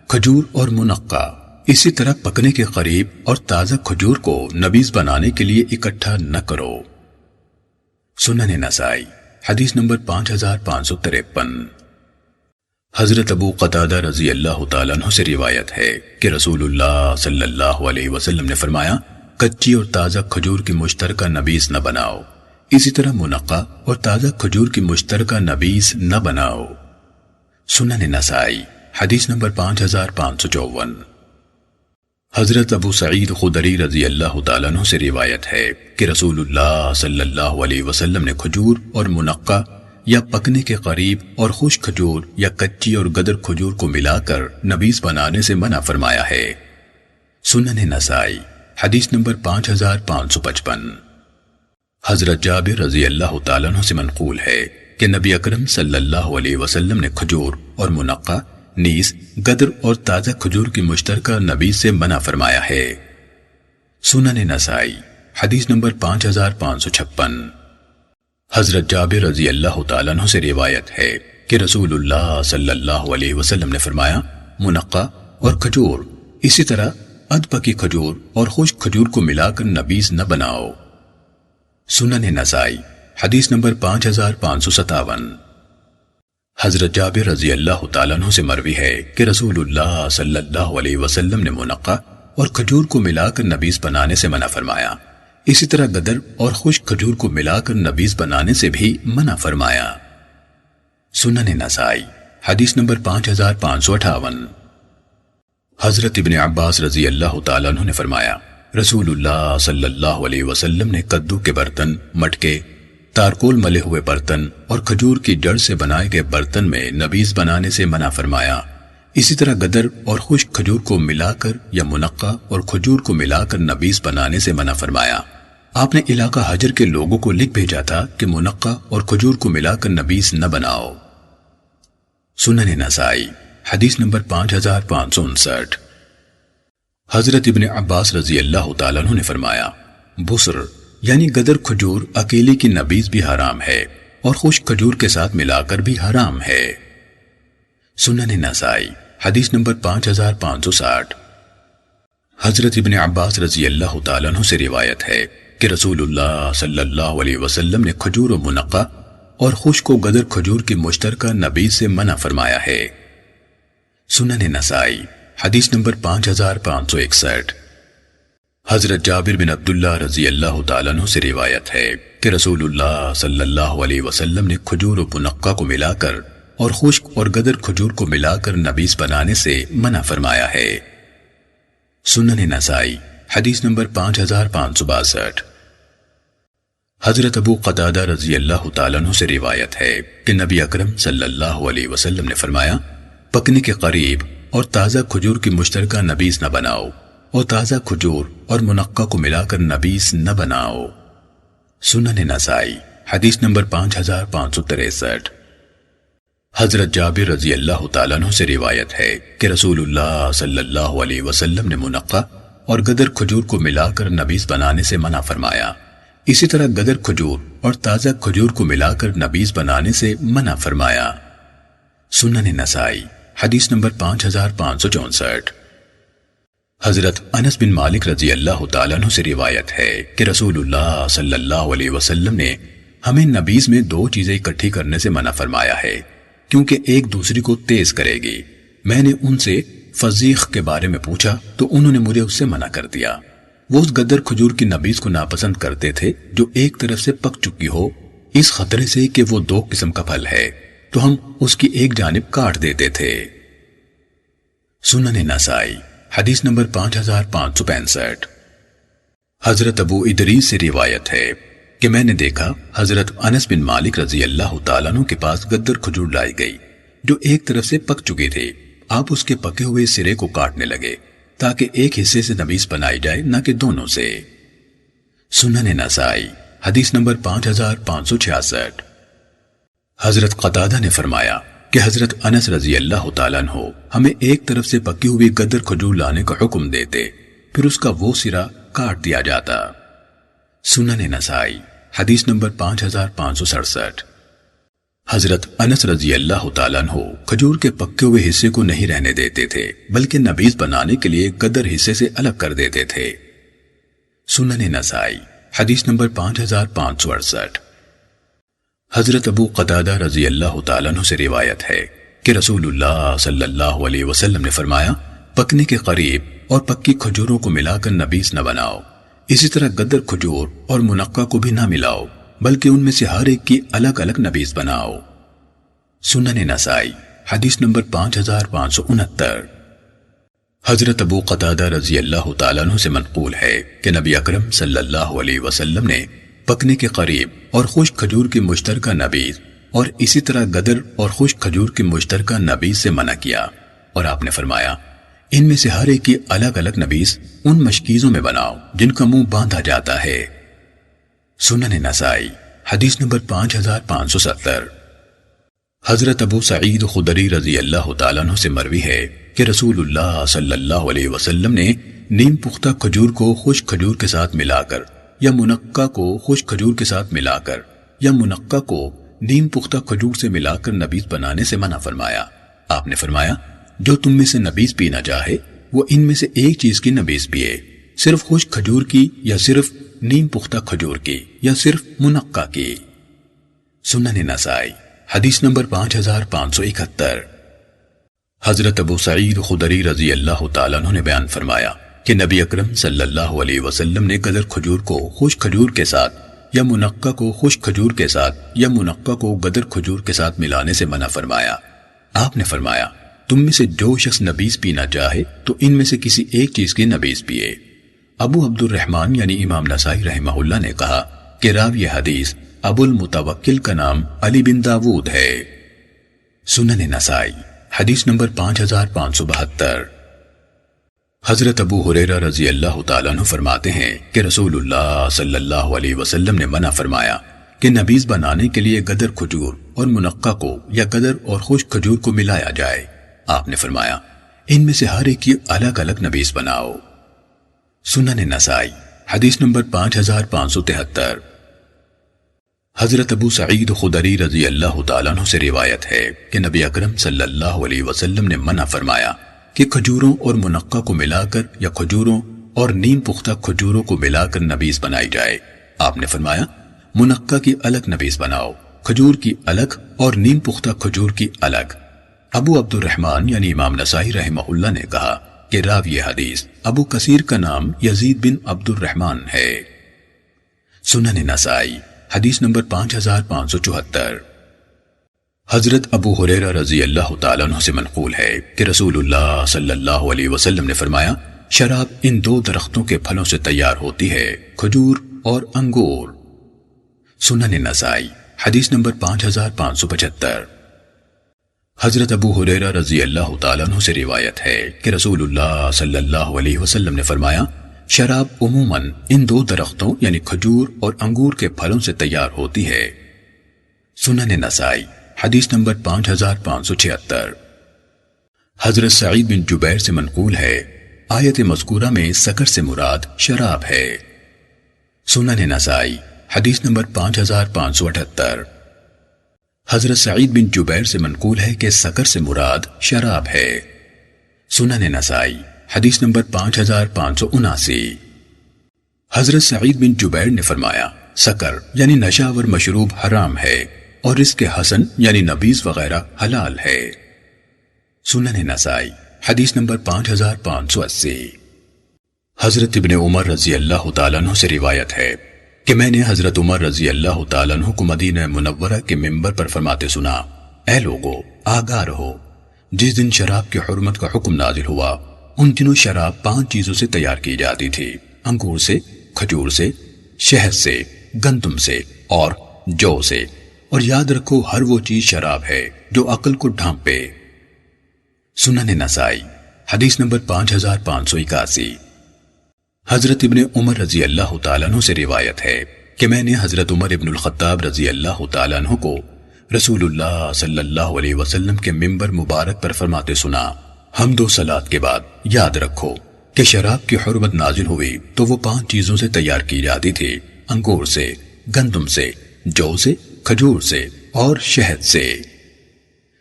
کھجور اور منقع اسی طرح پکنے کے قریب اور تازہ کھجور کو نبیذ بنانے کے لیے اکٹھا نہ کرو۔ سنن نسائی حدیث نمبر 5553۔ حضرت ابو قتادہ رضی اللہ تعالیٰ عنہ سے روایت ہے کہ رسول اللہ صلی اللہ علیہ وسلم نے فرمایا، کچی اور تازہ کھجور کی مشترکہ نبیذ نہ بناؤ، اسی طرح منقع اور تازہ کھجور کی مشترکہ نبیذ نہ بناؤ۔ سنن نسائی حدیث نمبر 5554۔ حضرت ابو سعید خدری رضی اللہ تعالیٰ عنہ سے روایت ہے کہ رسول اللہ صلی اللہ علیہ وسلم نے کھجور اور منقع یا پکنے کے قریب اور خشک کھجور یا کچی اور گدر کھجور کو ملا کر نبیذ بنانے سے منع فرمایا ہے۔ سنن نسائی حدیث نمبر 5555۔ حضرت جابر رضی اللہ تعالیٰ عنہ سے منقول ہے کہ نبی اکرم صلی اللہ علیہ وسلم نے کھجور اور منقع نیز گدر اور تازہ کھجور کی مشترکہ نبیذ سے منع فرمایا ہے۔ سنن نسائی حدیث نمبر 5556۔ حضرت جابر رضی اللہ تعالیٰ عنہ سے روایت ہے کہ رسول اللہ صلی اللہ علیہ وسلم نے فرمایا منقع اور کھجور اسی طرح ادھ پکی کھجور اور خشک کھجور کو ملا کر نبیذ نہ بناؤ۔ سنن نسائی حدیث نمبر 5557۔ حضرت جابر رضی اللہ تعالیٰ عنہ سے مروی ہے کہ رسول اللہ صلی اللہ علیہ وسلم نے منقع اور کھجور کو ملا کر نبیذ بنانے سے منع فرمایا، اسی طرح گدر اور خشک کھجور کو ملا کر نبیذ بنانے سے بھی منع فرمایا۔ سنن نسائی حدیث نمبر 5558۔ حضرت ابن عباس رضی اللہ تعالیٰ عنہ نے فرمایا رسول اللہ صلی اللہ علیہ وسلم نے کدو کے برتن، مٹکے، تارکول ملے ہوئے برتن اور کھجور کی جڑ سے بنائے گئے برتن میں نبیذ بنانے سے منع فرمایا، اسی طرح گدر اور خشک کھجور کو ملا کر یا منقع اور کھجور کو ملا کر نبیذ بنانے سے منع فرمایا۔ آپ نے علاقہ حجر کے لوگوں کو لکھ بھیجا تھا کہ منقع اور کھجور کو ملا کر نبیذ نہ بناؤ۔ سنن نسائی حدیث نمبر 5559۔ حضرت ابن عباس رضی اللہ تعالیٰ عنہ نے فرمایا بسر یعنی گدر کھجور اکیلی کی نبیذ بھی حرام ہے اور خشک کھجور کے ساتھ ملا کر بھی حرام ہے۔ سنن نسائی حدیث نمبر 5560۔ حضرت ابن عباس رضی اللہ تعالیٰ عنہ سے روایت ہے کہ رسول اللہ صلی اللہ علیہ وسلم نے کھجور و منقع اور خشک و گدر کھجور کی مشترکہ نبیذ سے منع فرمایا ہے۔ سنن نسائی حدیث نمبر 5561۔ حضرت جابر بن عبداللہ رضی اللہ تعالیٰ عنہ سے روایت ہے کہ رسول اللہ صلی اللہ علیہ وسلم نے کھجور و منقع کو ملا کر اور خشک اور گدر کھجور کو ملا کر نبیذ بنانے سے منع فرمایا ہے۔ سنن نسائی حدیث نمبر 5562۔ حضرت ابو قتادہ رضی اللہ تعالیٰ عنہ سے روایت ہے کہ نبی اکرم صلی اللہ علیہ وسلم نے فرمایا پکنے کے قریب اور تازہ کھجور کی مشترکہ نبیذ نہ بناؤ اور تازہ کھجور اور منقع کو ملا کر نبیذ نہ بناؤ۔ سنن نسائی حدیث نمبر 5563۔ حضرت جابر رضی اللہ تعالیٰ عنہ سے روایت ہے کہ رسول اللہ صلی اللہ علیہ وسلم نے منقع اور گدر کھجور کو ملا کر نبیذ بنانے سے منع فرمایا، اسی طرح گدر کھجور اور تازہ کھجور کو ملا کر نبیذ بنانے سے منع فرمایا۔ سنن نسائی حدیث نمبر 5564۔ حضرت انس بن مالک رضی اللہ تعالیٰ عنہ سے روایت ہے کہ رسول اللہ صلی اللہ علیہ وسلم نے ہمیں نبیذ میں دو چیزیں اکٹھی کرنے سے منع فرمایا ہے کیونکہ ایک دوسری کو تیز کرے گی۔ میں نے ان سے فضیخ کے بارے میں پوچھا تو انہوں نے مجھے اس سے منع کر دیا۔ وہ اس گدر کھجور کی نبیذ کو ناپسند کرتے تھے جو ایک طرف سے پک چکی ہو، اس خطرے سے کہ وہ دو قسم کا پھل ہے تو ہم اس کی ایک جانب کاٹ دیتے تھے۔ سنن نسائی حدیث نمبر 5565۔ حضرت ابو ادریس سے روایت ہے کہ میں نے دیکھا حضرت انس بن مالک رضی اللہ تعالیٰ عنہ کے پاس گدر کھجور لائی گئی جو ایک طرف سے پک چکی تھی۔ آپ اس کے پکے ہوئے سرے کو کاٹنے لگے تاکہ ایک حصے سے نبیذ بنائی جائے نہ کہ دونوں سے۔ سنن نسائی حدیث نمبر 5566۔ حضرت قتادہ نے فرمایا کہ حضرت انس رضی اللہ تعالیٰ عنہ ہمیں ایک طرف سے پکی ہوئی گدر کھجور لانے کا حکم دیتے، پھر اس کا وہ سرا کاٹ دیا جاتا۔ سنن نسائی حدیث نمبر 5567۔ حضرت انس رضی اللہ تعالیٰ عنہ کھجور کے پکے ہوئے حصے کو نہیں رہنے دیتے تھے بلکہ نبیذ بنانے کے لیے گدر حصے سے الگ کر دیتے تھے۔ سنن نسائی حدیث نمبر 5568۔ حضرت ابو قتادہ رضی اللہ تعالیٰ عنہ سے روایت ہے کہ رسول اللہ صلی اللہ علیہ وسلم نے فرمایا پکنے کے قریب اور پکی کھجوروں کو ملا کر نبیذ نہ بناؤ، اسی طرح گدر کھجور اور منقع کو بھی نہ ملاؤ، بلکہ ان میں سے ہر ایک کی الگ الگ نبیذ بناؤ۔ سنن نسائی حدیث نمبر 5569۔ حضرت ابو قتادہ رضی اللہ تعالیٰ عنہ سے منقول ہے کہ نبی اکرم صلی اللہ علیہ وسلم نے پکنے کے قریب اور خشک کھجور کی مشترکہ نبیذ اور اسی طرح گدر اور خشک کھجور کی مشترکہ نبیذ سے منع کیا، اور آپ نے فرمایا ان میں سے ہر ایک کی الگ الگ نبیذ ان مشکیزوں میں بناؤ جن کا منہ باندھا جاتا ہے۔ سنن نسائی حدیث نمبر 5570۔ حضرت ابو سعید خدری رضی اللہ تعالیٰ عنہ سے مروی ہے کہ رسول اللہ صلی اللہ علیہ وسلم نے نیم پختہ کھجور کو خشک کھجور کے ساتھ ملا کر یا منقہ کو خشک کھجور کے ساتھ ملا کر یا منقہ کو نیم پختہ کھجور سے ملا کر نبیذ بنانے سے منع فرمایا۔ آپ نے فرمایا جو تم میں سے نبیذ پینا چاہے وہ ان میں سے ایک چیز کی نبیذ پیے، صرف خشک کھجور کی یا صرف نیم پختہ کھجور کی یا صرف منقہ کی۔ سنن نسائی حدیث نمبر 5571۔ حضرت ابو سعید خدری رضی اللہ تعالیٰ عنہ نے بیان فرمایا کہ نبی اکرم صلی اللہ علیہ وسلم نے گدر کھجور کو خشک کھجور کے ساتھ یا منقہ کو خشک کھجور کے ساتھ یا منقہ کو گدر کھجور کے ساتھ ملانے سے منع فرمایا۔ آپ نے فرمایا تم میں سے جو شخص نبیذ پینا چاہے تو ان میں سے کسی ایک چیز کی نبیذ پیے۔ ابو عبد الرحمن یعنی امام نسائی رحمہ اللہ نے کہا کہ راوی حدیث ابو المتوکل کا نام علی بن داود ہے۔ سنن نسائی حدیث نمبر 5572۔ حضرت ابو ہریرہ رضی اللہ تعالیٰ عنہ فرماتے ہیں کہ رسول اللہ صلی اللہ علیہ وسلم نے منع فرمایا کہ نبیذ بنانے کے لیے گدر کھجور اور منقہ کو یا گدر اور خشک کھجور کو ملایا جائے۔ آپ نے فرمایا ان میں سے ہر ایک کی الگ الگ نبیذ بناؤ۔ سنن نسائی حدیث نمبر 5573۔ حضرت ابو سعید خدری رضی اللہ تعالیٰ عنہ سے روایت ہے کہ نبی اکرم صلی اللہ علیہ وسلم نے منع فرمایا کہ کھجوروں اور منقہ کو ملا کر یا کھجوروں اور نیم پختہ کھجوروں کو ملا کر نبیذ بنائی جائے۔ آپ نے فرمایا منقہ کی الگ نبیذ بناؤ، کھجور کی الگ اور نیم پختہ کھجور کی الگ۔ ابو عبد الرحمن یعنی امام نسائی رحمہ اللہ نے کہا کہ راوی حدیث ابو کثیر کا نام یزید بن عبد الرحمن ہے۔ سنن نسائی حدیث نمبر 5574۔ حضرت ابو ہریرہ رضی اللہ تعالیٰ عنہ سے منقول ہے کہ رسول اللہ صلی اللہ علیہ وسلم نے فرمایا شراب ان دو درختوں کے پھلوں سے تیار ہوتی ہے، کھجور اور انگور۔ سنن نسائی حدیث نمبر 5575۔ حضرت ابو ہریرہ رضی اللہ تعالیٰ عنہ سے روایت ہے کہ رسول اللہ صلی اللہ علیہ وسلم نے فرمایا شراب عموماً ان دو درختوں یعنی کھجور اور انگور کے پھلوں سے تیار ہوتی ہے۔ سنن نسائی حدیث نمبر 5576۔ حضرت سعید بن جبیر سے منقول ہے آیت مذکورہ میں سکر سے مراد شراب ہے۔ سنن نسائی حدیث نمبر 5578۔ حضرت سعید بن جبیر سے منقول ہے کہ سکر سے مراد شراب ہے۔ سنن نسائی حدیث نمبر 5579۔ حضرت سعید بن جبیر نے فرمایا سکر یعنی نشہ ور مشروب حرام ہے اور اس کے حسن یعنی نبیذ وغیرہ حلال ہے۔ سنن نسائی حدیث نمبر 5580۔ حضرت ابن عمر رضی اللہ تعالیٰ عنہ سے روایت ہے کہ میں نے حضرت عمر رضی اللہ تعالیٰ عنہ کو مدینہ منورہ کے منبر پر فرماتے سنا اے لوگو آگاہ رہو، جس دن شراب کی حرمت کا حکم نازل ہوا ان دنوں شراب 5 چیزوں سے تیار کی جاتی تھی، انگور سے، کھجور سے، شہد سے، گندم سے اور جو سے، اور یاد رکھو ہر وہ چیز شراب ہے جو عقل کو ڈھانپے۔ سنن نسائی حدیث نمبر 5581۔ حضرت ابن عمر رضی اللہ تعالیٰ عنہ سے روایت ہے کہ میں نے حضرت عمر ابن الخطاب رضی اللہ تعالیٰ عنہ کو رسول اللہ صلی اللہ علیہ وسلم کے منبر مبارک پر فرماتے سنا حمد و صلات کے بعد یاد رکھو کہ شراب کی حرمت نازل ہوئی تو وہ 5 چیزوں سے تیار کی جاتی تھی، انگور سے، گندم سے، جو سے، کھجور سے اور شہد سے۔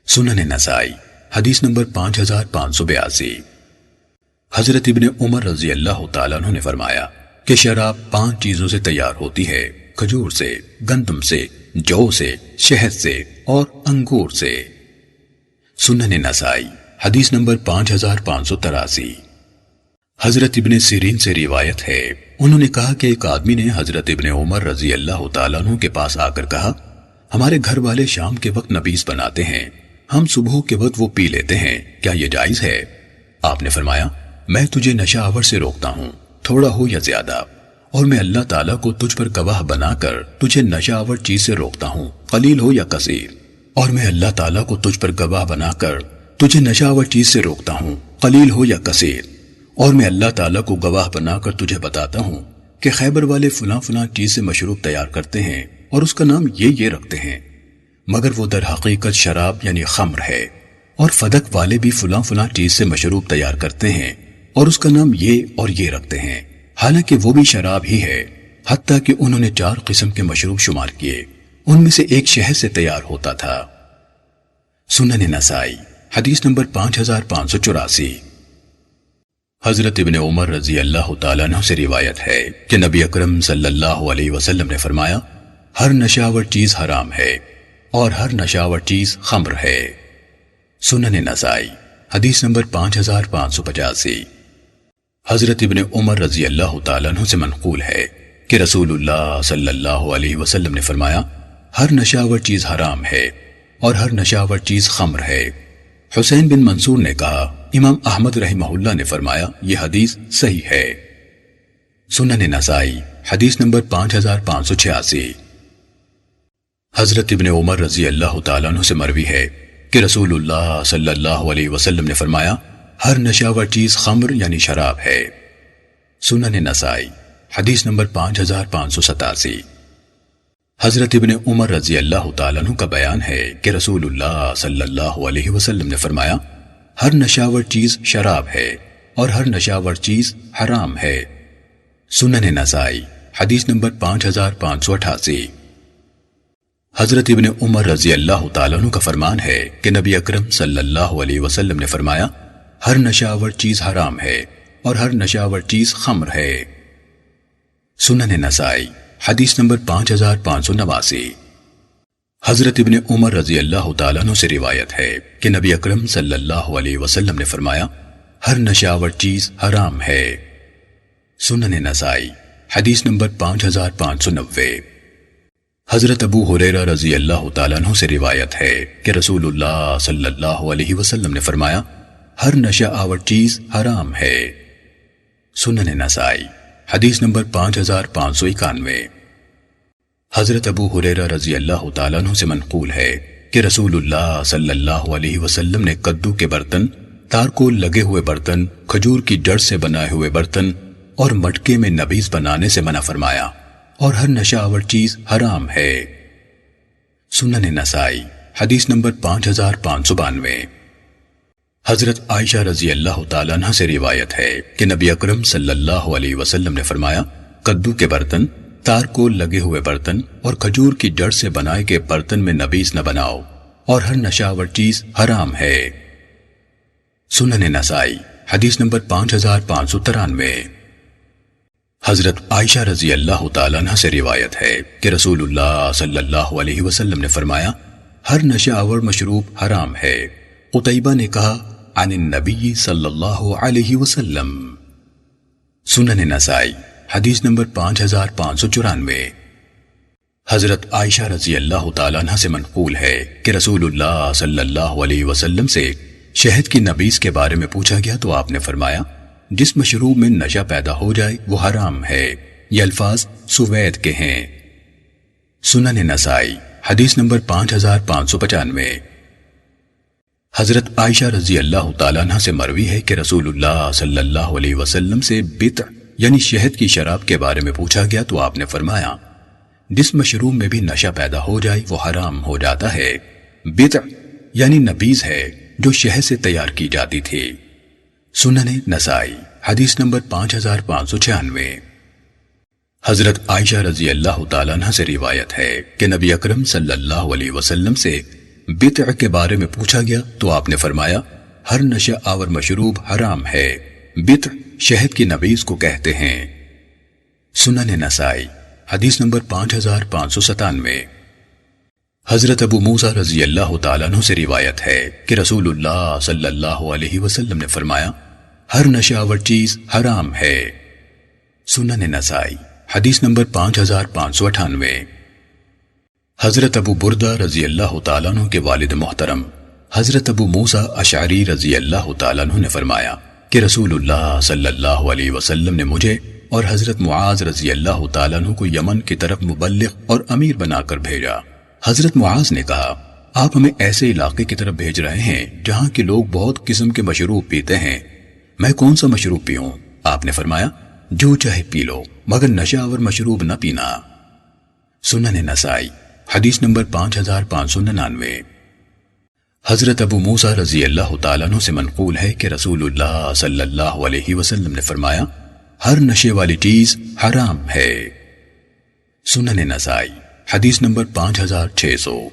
سنن نسائی حدیث نمبر 5582۔ حضرت ابن عمر رضی اللہ تعالیٰ عنہ نے فرمایا کہ شراب 5 چیزوں سے تیار ہوتی ہے، کھجور سے، گندم سے، جو سے، شہد سے اور انگور سے۔ سنن نسائی حدیث نمبر 5583۔ حضرت ابن سیرین سے روایت ہے، انہوں نے کہا کہ ایک آدمی نے حضرت ابن عمر رضی اللہ تعالیٰ عنہ کے پاس آ کر کہا، ہمارے گھر والے شام کے وقت نبیذ بناتے ہیں، ہم صبح کے وقت وہ پی لیتے ہیں، کیا یہ جائز ہے؟ آپ نے فرمایا، میں تجھے نشہ آور سے روکتا ہوں، تھوڑا ہو یا زیادہ، اور میں اللہ تعالیٰ کو تجھ پر گواہ بنا کر تجھے نشہ آور چیز سے روکتا ہوں، قلیل ہو یا کثیر، اور میں اللہ تعالیٰ کو تجھ پر گواہ بنا کر تجھے نشہ آور چیز سے روکتا ہوں، قلیل ہو یا کثیر، اور میں اللہ تعالیٰ کو گواہ بنا کر تجھے بتاتا ہوں کہ خیبر والے فلاں فلاں چیز سے مشروب تیار کرتے ہیں اور اس کا نام یہ رکھتے ہیں، مگر وہ در حقیقت شراب یعنی خمر ہے، اور فدق والے بھی فلاں فلاں چیز سے مشروب تیار کرتے ہیں اور اس کا نام یہ اور یہ رکھتے ہیں، حالانکہ وہ بھی شراب ہی ہے، حتیٰ کہ انہوں نے 4 قسم کے مشروب شمار کیے، ان میں سے ایک شہد سے تیار ہوتا تھا۔ سنن نسائی حدیث نمبر 5584۔ حضرت ابن عمر رضی اللہ تعالیٰ عنہ سے روایت ہے کہ نبی اکرم صلی اللہ علیہ وسلم نے فرمایا، ہر نشاور چیز حرام ہے اور ہر نشاور چیز خمر ہے۔ سنن نسائی حدیث نمبر 5585۔ حضرت ابن عمر رضی اللہ تعالیٰ عنہ سے منقول ہے کہ رسول اللہ صلی اللہ علیہ وسلم نے فرمایا، ہر نشاور چیز حرام ہے اور ہر نشاور چیز خمر ہے۔ حسین بن منصور نے کہا، امام احمد رحمہ اللہ نے فرمایا، یہ حدیث صحیح ہے۔ سنن نسائی حدیث نمبر 5586۔ حضرت ابن عمر رضی اللہ تعالیٰ عنہ سے مروی ہے کہ رسول اللہ صلی اللہ علیہ وسلم نے فرمایا، ہر نشاور چیز خمر یعنی شراب ہے۔ سنن نسائی حدیث نمبر 5587۔ حضرت ابن عمر رضی اللہ تعالیٰ عنہ کا بیان ہے کہ رسول اللہ صلی اللہ علیہ وسلم نے فرمایا، ہر نشاور چیز شراب ہے اور ہر نشاور چیز حرام ہے۔ سنن نسائی حدیث نمبر 5588۔ حضرت ابن عمر رضی اللہ تعالیٰ عنہ کا فرمان ہے کہ نبی اکرم صلی اللہ علیہ وسلم نے فرمایا، ہر نشاور چیز حرام ہے اور ہر نشاور چیز خمر ہے۔ سنن نسائی حدیث نمبر 5589۔ حضرت ابن عمر رضی اللہ تعالیٰ عنہ سے روایت ہے کہ نبی اکرم صلی اللہ علیہ وسلم نے فرمایا، ہر نشاور چیز حرام ہے۔ سنن نسائی حدیث نمبر 5590۔ حضرت ابو ہریرہ رضی اللہ تعالیٰ عنہ سے روایت ہے کہ رسول اللہ صلی اللہ علیہ وسلم نے فرمایا، ہر نشہ آور چیز حرام ہے۔ سنن نسائی حدیث نمبر 5591۔ حضرت ابو ہریرہ رضی اللہ تعالیٰ عنہ سے منقول ہے کہ رسول اللہ صلی اللہ علیہ وسلم نے کدو کے برتن، تارکول لگے ہوئے برتن، کھجور کی جڑ سے بنائے ہوئے برتن اور مٹکے میں نبیذ بنانے سے منع فرمایا، اور ہر نشہ آور چیز حرام ہے۔ سنن نسائی حدیث نمبر 5592۔ حضرت عائشہ رضی اللہ تعالیٰ عنہ سے روایت ہے کہ نبی اکرم صلی اللہ علیہ وسلم نے فرمایا، کدو کے برتن، تارکول لگے ہوئے برتن اور کھجور کی جڑ سے بنائے کے برتن میں نبیذ نہ بناؤ، اور ہر نشاور چیز حرام ہے۔ سنن نسائی حدیث نمبر 5593۔ حضرت عائشہ رضی اللہ تعالیٰ عنہ سے روایت ہے کہ رسول اللہ صلی اللہ علیہ وسلم نے فرمایا، ہر نشہ آور مشروب حرام ہے۔ قتیبہ نے کہا، عن النبی صلی اللہ علیہ وسلم۔ سنن نسائی حدیث نمبر 5594۔ حضرت عائشہ رضی اللہ تعالیٰ عنہ سے منقول ہے کہ رسول اللہ صلی اللہ علیہ وسلم سے شہد کی نبیذ کے بارے میں پوچھا گیا تو آپ نے فرمایا، جس مشروب میں نشہ پیدا ہو جائے وہ حرام ہے۔ یہ الفاظ سوید کے ہیں۔ سنن نسائی حدیث نمبر 5595۔ حضرت عائشہ رضی اللہ تعالیٰ عنہ سے مروی ہے کہ رسول اللہ صلی اللہ علیہ وسلم سے بطع یعنی شہد کی شراب کے بارے میں پوچھا گیا تو آپ نے فرمایا، جس مشروب میں بھی نشہ پیدا ہو جائے وہ حرام ہو جاتا ہے۔ بطع یعنی نبیذ ہے جو شہد سے تیار کی جاتی تھی۔ سنن نسائی حدیث نمبر 5596۔ حضرت عائشہ رضی اللہ تعالیٰ عنہ سے روایت ہے کہ نبی اکرم صلی اللہ علیہ وسلم سے بطع کے بارے میں پوچھا گیا تو آپ نے فرمایا، ہر نشہ آور مشروب حرام ہے۔ بطع شہد کی نبیذ کو کہتے ہیں۔ سنن نسائی حدیث نمبر 5597۔ حضرت ابو موسیٰ رضی اللہ تعالیٰ عنہ سے روایت ہے کہ رسول اللہ صلی اللہ علیہ وسلم نے فرمایا، ہر نشہ آور چیز حرام ہے۔ سنن نسائی حدیث نمبر 5598۔ حضرت ابو بردہ رضی اللہ تعالیٰ عنہ کے والد محترم حضرت ابو موسیٰ اشعری رضی اللہ تعالیٰ عنہ نے فرمایا کہ رسول اللہ صلی اللہ علیہ وسلم نے مجھے اور حضرت معاذ رضی اللہ تعالیٰ عنہ کو یمن کی طرف مبلغ اور امیر بنا کر بھیجا۔ حضرت معاذ نے کہا، آپ ہمیں ایسے علاقے کی طرف بھیج رہے ہیں جہاں کے لوگ بہت قسم کے مشروب پیتے ہیں، میں کون سا مشروب پیوں؟ آپ نے فرمایا، جو چاہے پی لو مگر نشہ آور مشروب نہ پینا۔ سنن نسائی حدیث نمبر 5599۔ حضرت ابو موسیٰ رضی اللہ تعالیٰ عنہ سے منقول ہے کہ رسول اللہ صلی اللہ علیہ وسلم نے فرمایا، ہر نشے والی چیز حرام ہے۔ سنن نسائی حدیث نمبر 5600۔